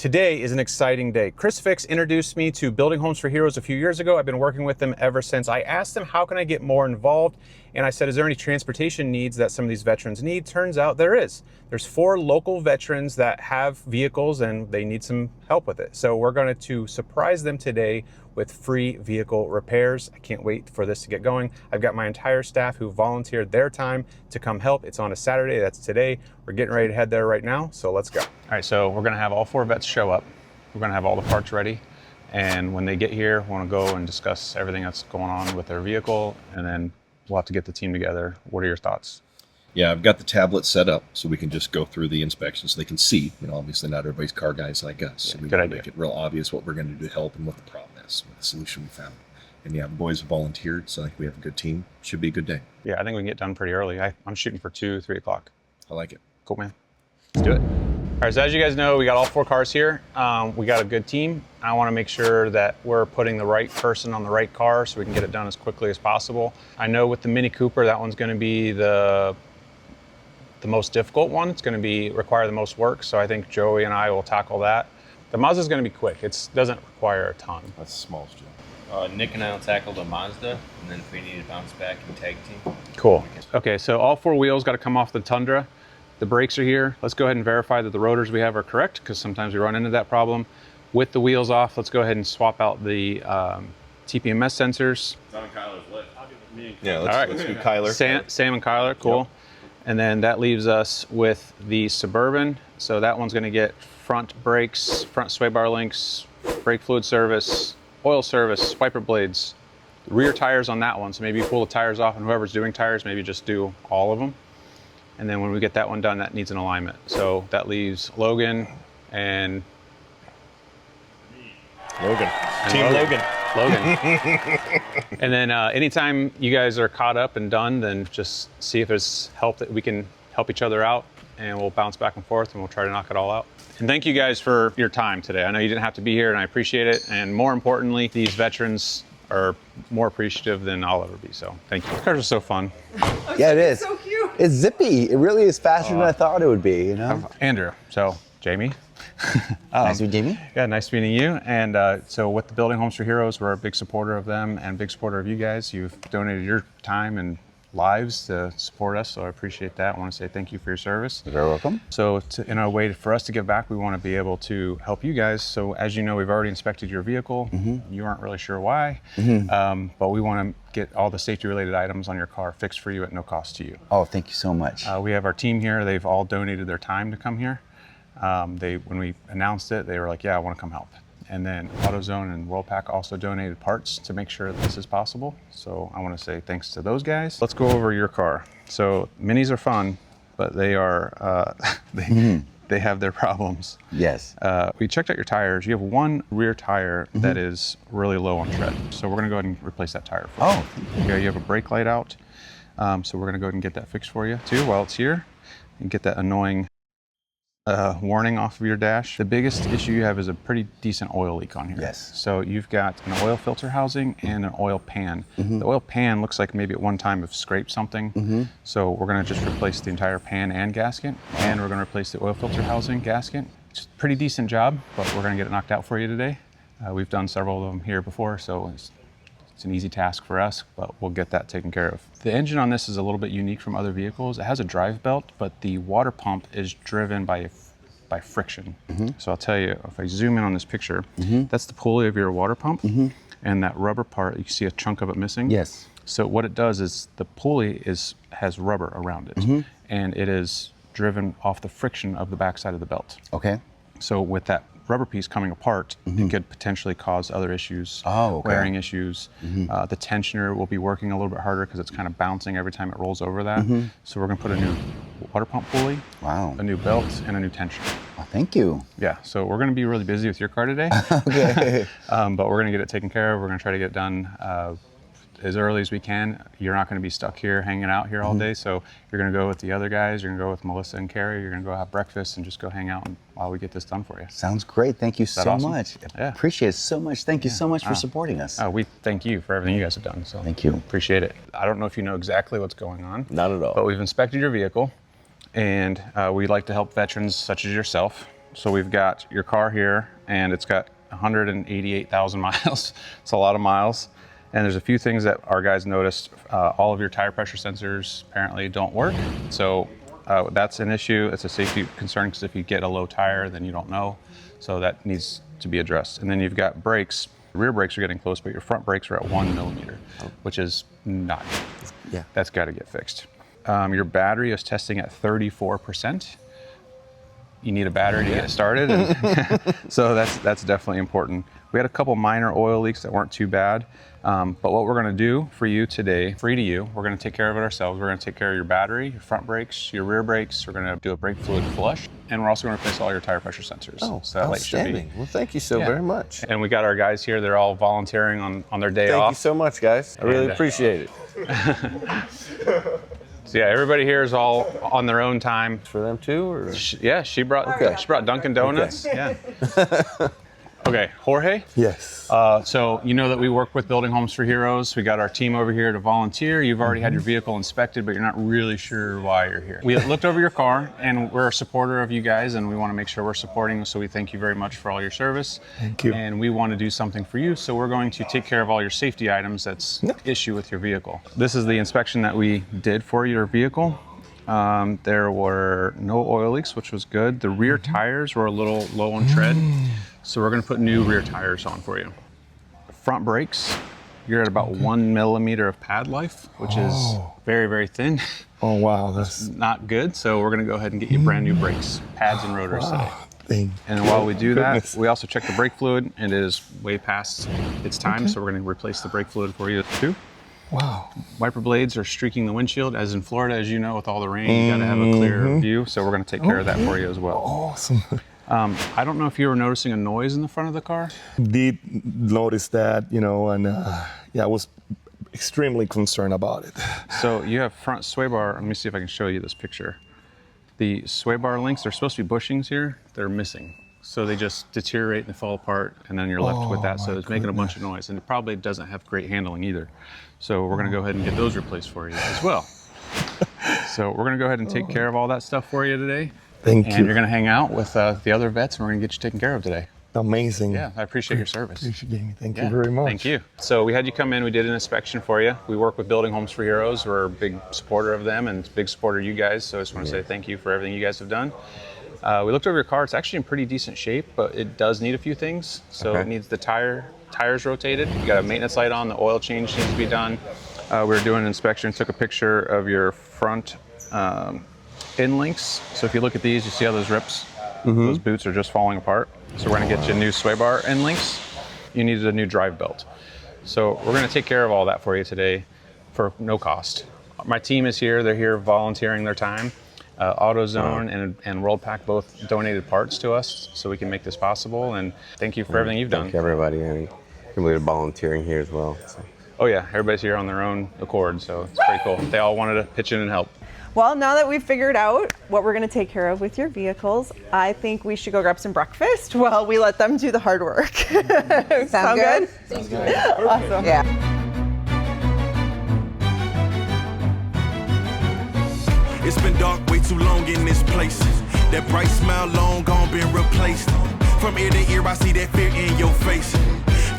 Today is an exciting day. Chris Fix introduced me to Building Homes for Heroes a few years ago. I've been working with them ever since. I asked him, how can I get more involved? And I said, is there any transportation needs that some of these veterans need? Turns out there is. There's 4 local veterans that have vehicles and they need some help with it. So we're going to surprise them today with free vehicle repairs. I can't wait for this to get going. I've got my entire staff who volunteered their time to come help. It's on a Saturday, that's today. We're getting ready to head there right now, so let's go. All right, so we're gonna have all 4 vets show up. We're gonna have all the parts ready. And when they get here, we wanna go and discuss everything that's going on with their vehicle, and then we'll have to get the team together. What are your thoughts? Yeah, I've got the tablet set up so we can just go through the inspection so they can see. You know, obviously not everybody's car guys like us. So we want to make it real obvious what we're going to do to help and what the problem is, what the solution we found. And yeah, the boys have volunteered, so I think we have a good team. Should be a good day. Yeah, I think we can get done pretty early. I'm shooting for 2, 3 o'clock. I like it. Cool, man. Let's do it. All right, so as you guys know, we got all 4 cars here. We got a good team. I want to make sure that we're putting the right person on the right car so we can get it done as quickly as possible. I know with the Mini Cooper, that one's going to be the most difficult one. It's going to require the most work, so I think Joey and I will tackle that. The Mazda is going to be quick. It doesn't require a ton. That's the smallest job. Nick and I will tackle the Mazda, and then if we need to bounce back and tag team. Cool. Okay, so all 4 wheels got to come off the Tundra. The brakes are here. Let's go ahead and verify that the rotors we have are correct, because sometimes we run into that problem. With the wheels off, let's go ahead and swap out the TPMS sensors. It's on Kyler's list. Yeah, let's do Kyler. Sam and Kyler, cool. Yep. And then that leaves us with the Suburban. So that one's gonna get front brakes, front sway bar links, brake fluid service, oil service, wiper blades, rear tires on that one. So maybe you pull the tires off, and whoever's doing tires, maybe just do all of them. And then when we get that one done, that needs an alignment. So that leaves Logan and Team Logan. And then anytime you guys are caught up and done, then just see if there's help that we can help each other out, and we'll bounce back and forth and we'll try to knock it all out. And thank you guys for your time today. I know you didn't have to be here, and I appreciate it. And more importantly, these veterans are more appreciative than I'll ever be. So thank you. These cars are so fun. Yeah, it is. So cute. It's zippy. It really is faster than I thought it would be, you know? Andrew, so Jamie. Nice to meet Jamie. Yeah, nice meeting you. And so with the Building Homes for Heroes, we're a big supporter of them and a big supporter of you guys. You've donated your time and lives to support us, so I appreciate that. I want to say thank you for your service. You're very welcome. So in a way for us to give back, we want to be able to help you guys. So as you know, we've already inspected your vehicle. You aren't really sure why, but we want to get all the safety related items on your car fixed for you at no cost to you. Oh, thank you so much. We have our team here. They've all donated their time to come here. When we announced it, they were like, yeah, I want to come help. And then AutoZone and WorldPack also donated parts to make sure that this is possible. So I want to say thanks to those guys. Let's go over your car. So minis are fun, but they are, they have their problems. Yes. We checked out your tires. You have one rear tire that is really low on tread. So we're going to go ahead and replace that tire for you. Yeah, you have a brake light out. So we're going to go ahead and get that fixed for you too while it's here, and get that annoying warning off of your dash. The biggest issue you have is a pretty decent oil leak on here. Yes. So you've got an oil filter housing and an oil pan. The oil pan looks like maybe at one time have scraped something. So we're going to just replace the entire pan and gasket, and we're going to replace the oil filter housing gasket. It's a pretty decent job, but we're going to get it knocked out for you today. We've done several of them here before, so it's an easy task for us, but we'll get that taken care of. The engine on this is a little bit unique from other vehicles. It has a drive belt, but the water pump is driven by friction. So I'll tell you, if I zoom in on this picture, that's the pulley of your water pump, and that rubber part, you can see a chunk of it missing. Yes. So what it does is the pulley has rubber around it, and it is driven off the friction of the backside of the belt. Okay. So with that rubber piece coming apart, it could potentially cause other issues, wearing issues. The tensioner will be working a little bit harder because it's kind of bouncing every time it rolls over that. So we're going to put a new water pump pulley, a new belt, and a new tensioner. Well, thank you. Yeah, so we're going to be really busy with your car today. Okay. But we're going to get it taken care of. We're going to try to get it done as early as we can. You're not going to be stuck here hanging out here all day, so you're going to go with the other guys. You're going to go with Melissa and Carrie. You're going to go have breakfast and just go hang out while we get this done for you. Sounds great. Thank you so much. Yeah. Appreciate it so much. Thank you so much for supporting us. We thank you for everything you guys have done. So thank you. Appreciate it. I don't know if you know exactly what's going on. Not at all. But we've inspected your vehicle, and we like to help veterans such as yourself. So we've got your car here, and it's got 188,000 miles. It's a lot of miles. And there's a few things that our guys noticed. All of your tire pressure sensors apparently don't work. So that's an issue. It's a safety concern because if you get a low tire, then you don't know. So that needs to be addressed. And then you've got brakes. Rear brakes are getting close, but your front brakes are at 1 millimeter, which is not good. Yeah. That's got to get fixed. Your battery is testing at 34%. You need a battery to get started. And so that's definitely important. We had a couple minor oil leaks that weren't too bad. But what we're going to do for you today, free to you, we're going to take care of it ourselves. We're going to take care of your battery, your front brakes, your rear brakes. We're going to do a brake fluid flush. And we're also going to replace all your tire pressure sensors. Oh, so that light should be. outstanding. Well, thank you so very much. And we got our guys here. They're all volunteering on their day Thank off. you so much, guys. I really appreciate it. So yeah, everybody here is all on their own time. For them too? Or? She brought Dunkin' Donuts. Okay. Yeah. Okay, Jorge. Yes. So you know that we work with Building Homes for Heroes. We got our team over here to volunteer. You've already had your vehicle inspected, but you're not really sure why you're here. We looked over your car, and we're a supporter of you guys, and we want to make sure we're supporting. So we thank you very much for all your service. Thank you. And we want to do something for you, so we're going to take care of all your safety items that's issue with your vehicle. This is the inspection that we did for your vehicle. There were no oil leaks, which was good. The rear tires were a little low on tread. So we're going to put new rear tires on for you. Front brakes, you're at about 1 millimeter of pad life, which is very, very thin. Oh, wow. That's Not good. So we're going to go ahead and get you brand new brakes, pads and rotors today. thing. And while we do Goodness. that, we also check the brake fluid, and it is way past its time. So we're going to replace the brake fluid for you too. Wow. Wiper blades are streaking the windshield. As in Florida, as you know, with all the rain, you got to have a clear view. So we're going to take care of that for you as well. Awesome. I don't know if you were noticing a noise in the front of the car. Did notice that, and yeah, I was extremely concerned about it. So you have front sway bar. Let me see if I can show you this picture. The sway bar links, they're supposed to be bushings here. They're missing. So they just deteriorate and they fall apart, and then you're left with that. So it's making a bunch of noise, and it probably doesn't have great handling either. So we're going to go ahead and get those replaced for you as well. So we're going to go ahead and take care of all that stuff for you today. Thank And you. you're going to hang out with the other vets, and we're going to get you taken care of today. Amazing. Yeah, I appreciate your service. Appreciate it. Thank Yeah, you very much. Thank you. So we had you come in, we did an inspection for you. We work with Building Homes for Heroes. We're a big supporter of them and a big supporter of you guys. So I just want to say thank you for everything you guys have done. We looked over your car. It's actually in pretty decent shape, but it does need a few things. So it needs the tires rotated. You got a maintenance light on, the oil change needs to be done. We were doing an inspection, took a picture of your front end links. So if you look at these, you see how those rips, those boots are just falling apart. So we're gonna get you new sway bar end links. You needed a new drive belt. So we're gonna take care of all that for you today for no cost. My team is here, they're here volunteering their time. AutoZone and WorldPack both donated parts to us so we can make this possible, and thank you for everything you've done. Thank everybody, and everybody volunteering here as well. So. Oh yeah, everybody's here on their own accord, so it's pretty cool. They all wanted to pitch in and help. Well, now that we've figured out what we're going to take care of with your vehicles, I think we should go grab some breakfast while we let them do the hard work. Sound good? Sounds good. Awesome. Yeah. It's been dark way too long in this place. That bright smile long gone been replaced. From ear to ear I see that fear in your face.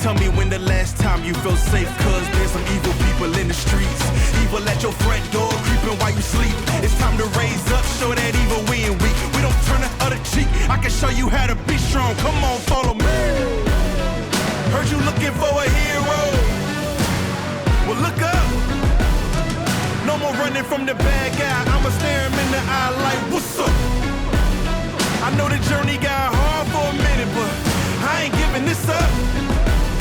Tell me when the last time you felt safe, cause there's some evil people in the streets. Evil at your front door, creeping while you sleep. It's time to raise up, show that evil we ain't weak. We don't turn the other cheek, I can show you how to be strong. Come on, follow me. Heard you looking for a hero. Well, look up. No more running from the bad guy. I'ma stare him in the eye like, what's up? I know the journey got hard for a minute, but I ain't giving this up.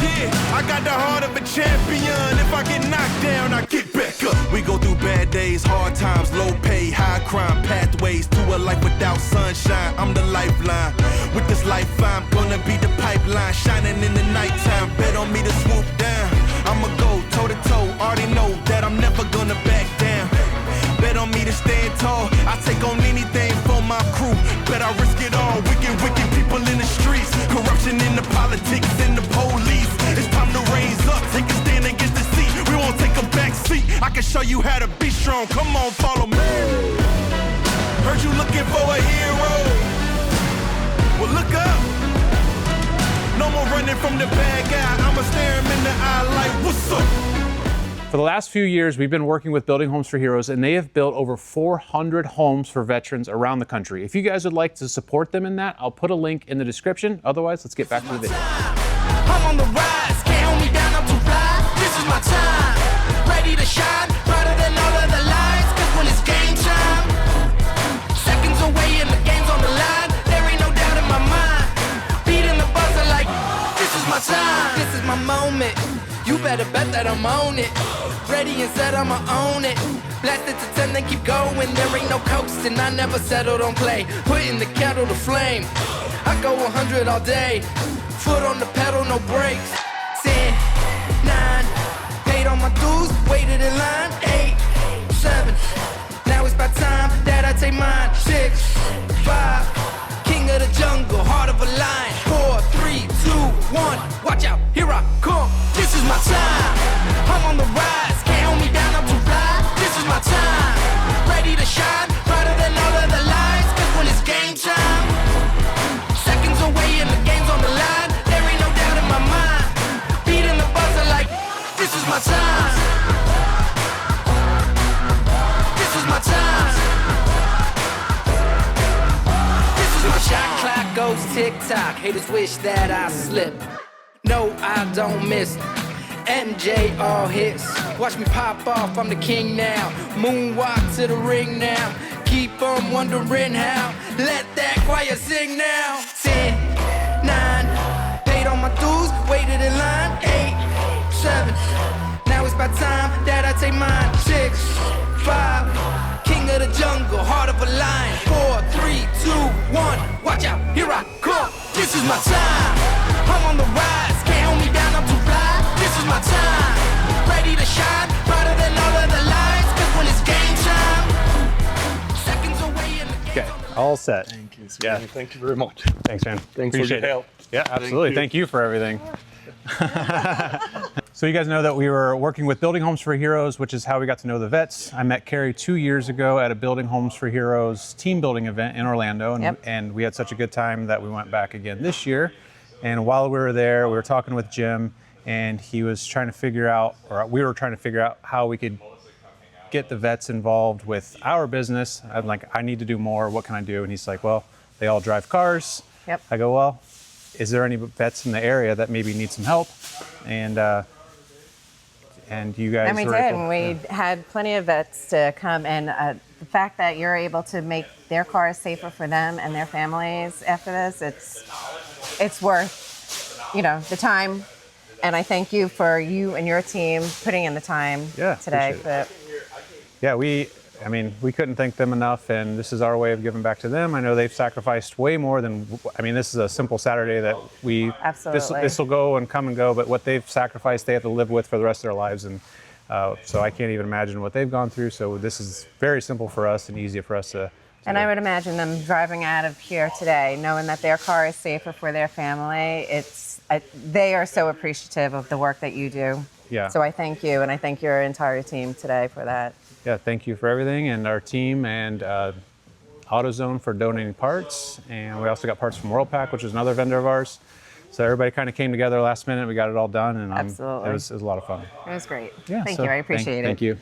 Yeah, I got the heart of a champion. If I get knocked down, I get back up. We go through bad days, hard times, low pay, high crime, pathways to a life without sunshine. I'm the lifeline. With this life, I'm gonna be the pipeline, shining in the nighttime. Bet on me to swoop down. I'ma go toe to toe. Already know that I'm never gonna back down. Bet on me to stand tall. I take on anything for my crew. Bet I risk it all. Wicked people in the streets. Corruption in the politics and the police. It's time to raise up. Take a stand against the seat. We won't take a back seat. I can show you how to be strong. Come on, follow me. Heard you looking for a hero. Well, Look up. No more running from the bad guy. I'ma stare him in the eye like, what's up? For the last few years, we've been working with Building Homes for Heroes, and they have built over 400 homes for veterans around the country. If you guys would like to support them in that, I'll put a link in the description. Otherwise, let's get back to the video. I'm on the rise, can't hold me down, I'm too fly. This is my time, ready to shine, brighter than all of the lights. Cause when it's game time, seconds away and the game's on the line. There ain't no doubt in my mind, beating the buzzer like, this is my time, this is my moment. You better bet that I'm on it. Ready and set, I'ma own it. Blast it to 10, then keep going. There ain't no coasting, I never settle, don't play. Putting the kettle to flame. I go 100 all day. Foot on the pedal, no brakes. 10, 9, paid all my dues, waited in line. 8, 7, now it's about time that I take mine. 6, 5, king of the jungle, heart of a lion. 4, 3, 2, 1, watch out, here I come. This is my time, I'm on the rise, can't hold me down, I'm too fly. This is my time, ready to shine, brighter than all of the lights. Cause when it's game time, seconds away and the game's on the line. There ain't no doubt in my mind, beating the buzzer like, this is my time. This is my time. This is my shot clock goes tick-tock. Haters wish that I slip. No, I don't miss. MJ all hits. Watch me pop off, I'm the king now. Moonwalk to the ring now. Keep on wondering how. Let that choir sing now. 10, 9, paid all my dues, waited in line. 8, 7, now it's about time that I take mine. 6, 5, king of the jungle, heart of a lion. 4, 3, 2, 1, watch out, here I come. This is my time, I'm on the rise, can't hold me down, I'm too fly. This is my time, ready to shine, brighter than all of the lights. Cause when it's game time, seconds away and the game's Okay, on the all set. Thank you. Yeah. Thank you very much. Thanks, man. Thanks Appreciate for your help. Yeah, absolutely. Thank you for everything. So you guys know that we were working with Building Homes for Heroes, which is how we got to know the vets. I met Carrie 2 years ago at a Building Homes for Heroes team building event in Orlando, and we had such a good time that we went back again this year. And while we were there, we were talking with Jim, and he was trying to figure out, or we were trying to figure out how we could get the vets involved with our business. I'm like, I need to do more. What can I do? And he's like, well, they all drive cars. Yep. I go, well, is there any vets in the area that maybe need some help? And you guys And we were did, able- and we had plenty of vets to come, and the fact that you're able to make their cars safer for them and their families after this, it's worth, the time. And I thank you for you and your team putting in the time today. Appreciate it. Yeah, we couldn't thank them enough, and this is our way of giving back to them. I know they've sacrificed way more than, this is a simple Saturday that Absolutely. this will go and come and go, but what they've sacrificed, they have to live with for the rest of their lives. And so I can't even imagine what they've gone through. So this is very simple for us and easy for us to And I would imagine them driving out of here today, knowing that their car is safer for their family. They are so appreciative of the work that you do. Yeah. So I thank you, and I thank your entire team today for that. Yeah, thank you for everything, and our team, and AutoZone for donating parts. And we also got parts from WorldPack, which is another vendor of ours. So everybody kind of came together last minute. We got it all done, and Absolutely. it was a lot of fun. It was great. Yeah, Thank so you. I appreciate it. Thank you.